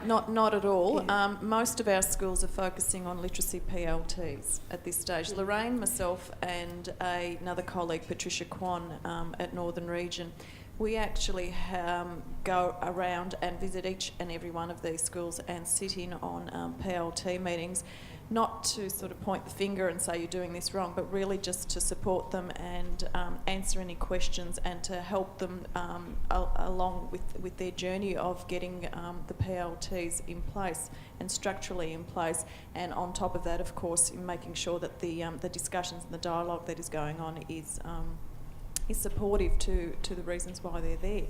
Not at all. Yeah. Most of our schools are focusing on literacy PLTs at this stage. Lorraine, myself and another colleague, Patricia Kwan, at Northern Region, we actually go around and visit each and every one of these schools and sit in on PLT meetings, not to sort of point the finger and say you're doing this wrong, but really just to support them and answer any questions and to help them along with their journey of getting the PLTs in place and structurally in place. And on top of that, of course, in making sure that the discussions and the dialogue that is going on is supportive to the reasons why they're there.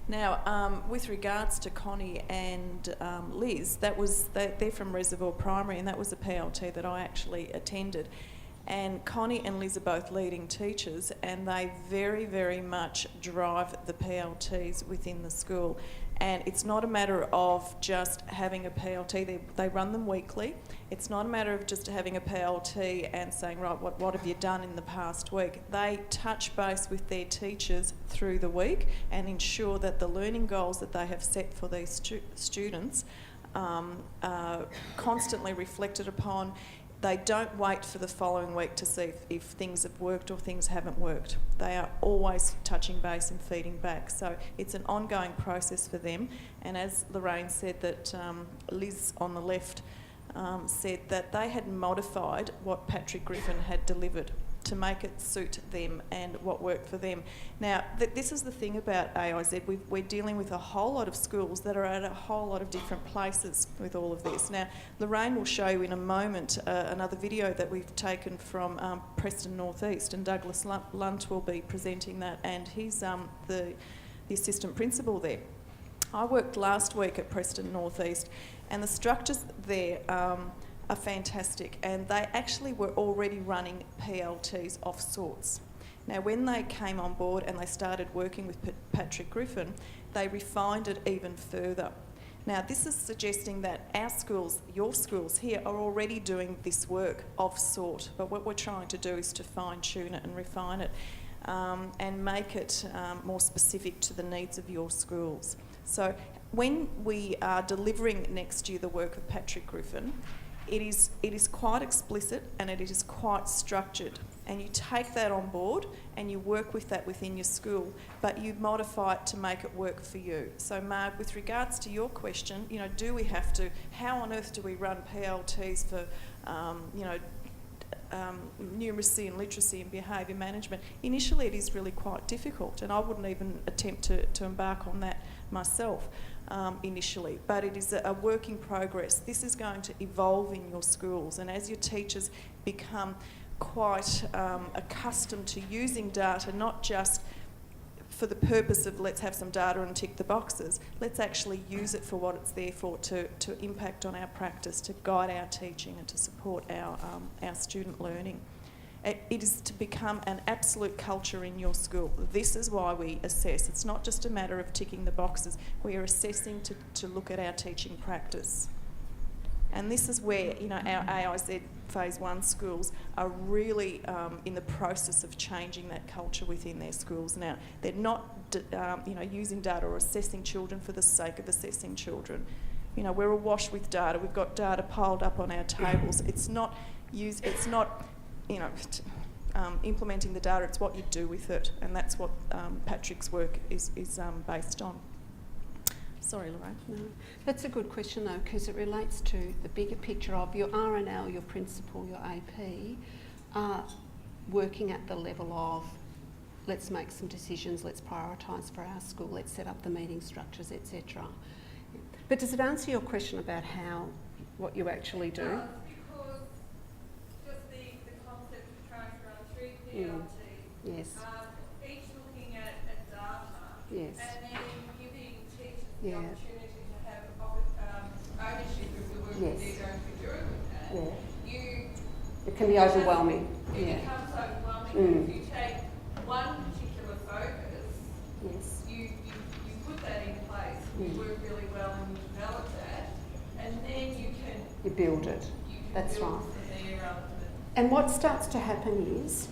Now, with regards to Connie and Liz, they're from Reservoir Primary, and that was a PLT that I actually attended. And Connie and Liz are both leading teachers, and they very, very much drive the PLTs within the school. And it's not a matter of just having a PLT. They run them weekly. It's not a matter of just having a PLT and saying, right, what have you done in the past week? They touch base with their teachers through the week and ensure that the learning goals that they have set for these students are constantly reflected upon. They don't wait for the following week to see if things have worked or things haven't worked. They are always touching base and feeding back. So it's an ongoing process for them. And as Lorraine said, that Liz on the left said that they had modified what Patrick Griffin had delivered to make it suit them and what worked for them. Now, this is the thing about AIZ. We're dealing with a whole lot of schools that are at a whole lot of different places with all of this. Now, Lorraine will show you in a moment another video that we've taken from Preston North East, and Douglas Lunt will be presenting that, and he's the assistant principal there. I worked last week at Preston North East, and the structures there are fantastic, and they actually were already running PLTs of sorts. Now, when they came on board and they started working with Patrick Griffin, they refined it even further. Now, this is suggesting that our schools, your schools here, are already doing this work of sort, but what we're trying to do is to fine-tune it and refine it and make it more specific to the needs of your schools. So when we are delivering next year the work of Patrick Griffin, it is quite explicit and it is quite structured, and you take that on board and you work with that within your school, but you modify it to make it work for you. So Marg, with regards to your question, do we have to, how on earth do we run PLTs for numeracy and literacy and behaviour management? Initially it is really quite difficult, and I wouldn't even attempt to embark on that myself initially, but it is a work in progress. This is going to evolve in your schools, and as your teachers become quite accustomed to using data, not just for the purpose of let's have some data and tick the boxes, let's actually use it for what it's there for, to impact on our practice, to guide our teaching and to support our student learning. It is to become an absolute culture in your school. This is why we assess. It's not just a matter of ticking the boxes. We are assessing to look at our teaching practice. And this is where our AIZ Phase 1 schools are really in the process of changing that culture within their schools now. They're not using data or assessing children for the sake of assessing children. We're awash with data. We've got data piled up on our tables. It's not implementing the data, it's what you do with it, and that's what Patrick's work is based on. Sorry, Lorraine. No, that's a good question though, because it relates to the bigger picture of your RNL, your principal, your AP, are working at the level of let's make some decisions, let's prioritise for our school, let's set up the meeting structures, etc. But does it answer your question about what you actually do? Yes. Each looking at data, yes, and then giving teachers the yeah, opportunity to have ownership of the work yes, that they're going to be doing with that. Yeah. It can be overwhelming. It becomes overwhelming. If you take one particular focus, yes, you put that in place, you work really well and you develop that, and then you build it. That's build right. from there rather than. And what starts to happen is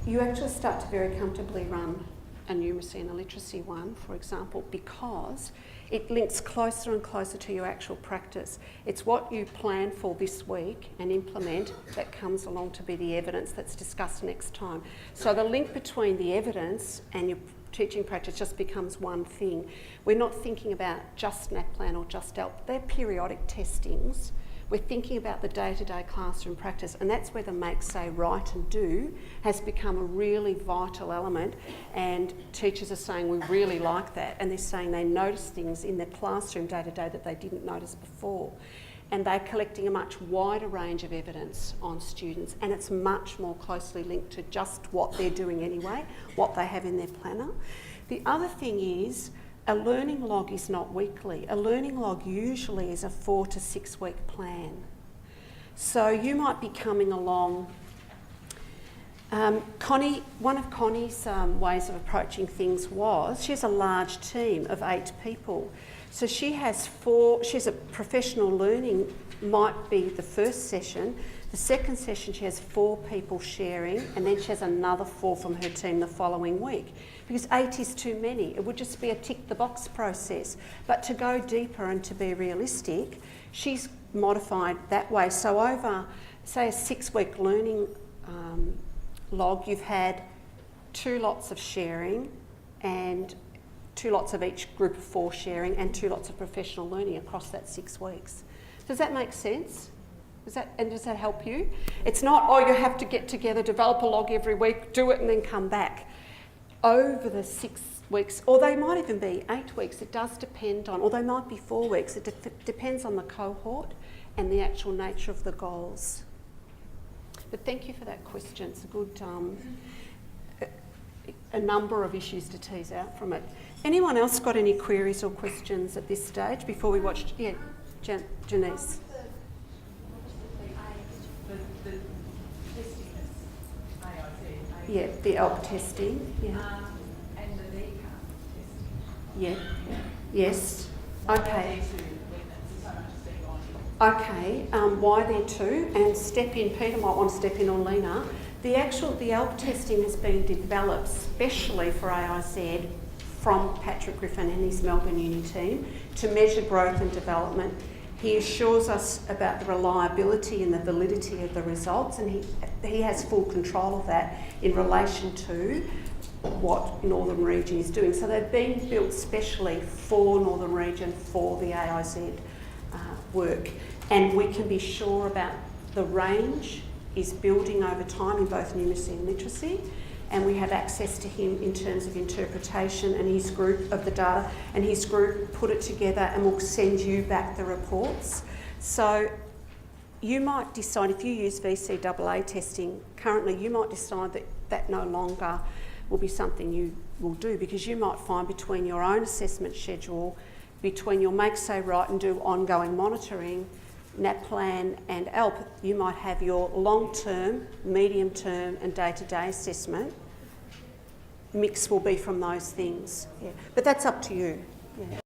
you actually start to very comfortably run a numeracy and a literacy one, for example, because it links closer and closer to your actual practice. It's what you plan for this week and implement that comes along to be the evidence that's discussed next time. So the link between the evidence and your teaching practice just becomes one thing. We're not thinking about just NAPLAN or just ALP. They're periodic testings. We're thinking about the day-to-day classroom practice, and that's where the make, say, write and do has become a really vital element, and teachers are saying we really like that, and they're saying they notice things in their classroom day-to-day that they didn't notice before. And they're collecting a much wider range of evidence on students, and it's much more closely linked to just what they're doing anyway, what they have in their planner. The other thing is, a learning log is not weekly. A learning log usually is a 4 to 6 week plan. So you might be coming along. Connie, one of Connie's ways of approaching things was, she has a large team of 8 people. So she has a professional learning, might be the first session. The second session she has 4 people sharing, and then she has another 4 from her team the following week. Because 8 is too many. It would just be a tick the box process. But to go deeper and to be realistic, she's modified that way. So over, say, a 6 week learning log, you've had 2 lots of sharing and 2 lots of each group of 4 sharing and 2 lots of professional learning across that 6 weeks. Does that make sense? Does that help you? It's not, oh, you have to get together, develop a log every week, do it and then come back. Over the 6 weeks, or they might even be 8 weeks, it does depend on, or they might be 4 weeks, it depends on the cohort and the actual nature of the goals. But thank you for that question. It's a good, a number of issues to tease out from it. Anyone else got any queries or questions at this stage before we watched? Yeah, Janice. Yeah, the ALP testing. Yeah. And the NECA testing. Yeah. Yes. Okay. Okay. Why there too? And step in. Peter might want to step in, or Lena. The ALP testing has been developed specially for AIZ from Patrick Griffin and his Melbourne Uni team to measure growth and development. He assures us about the reliability and the validity of the results, and he has full control of that in relation to what Northern Region is doing. So they've been built specially for Northern Region for the AIZ work, and we can be sure about the range is building over time in both numeracy and literacy, and we have access to him in terms of interpretation and his group of the data, and his group put it together and will send you back the reports. So you might decide, if you use VCAA testing currently, you might decide that that no longer will be something you will do, because you might find between your own assessment schedule, between your make, say, write and do ongoing monitoring, NAPLAN and ALP, you might have your long-term, medium-term and day-to-day assessment. Mix will be from those things. Yeah. But that's up to you. Yeah.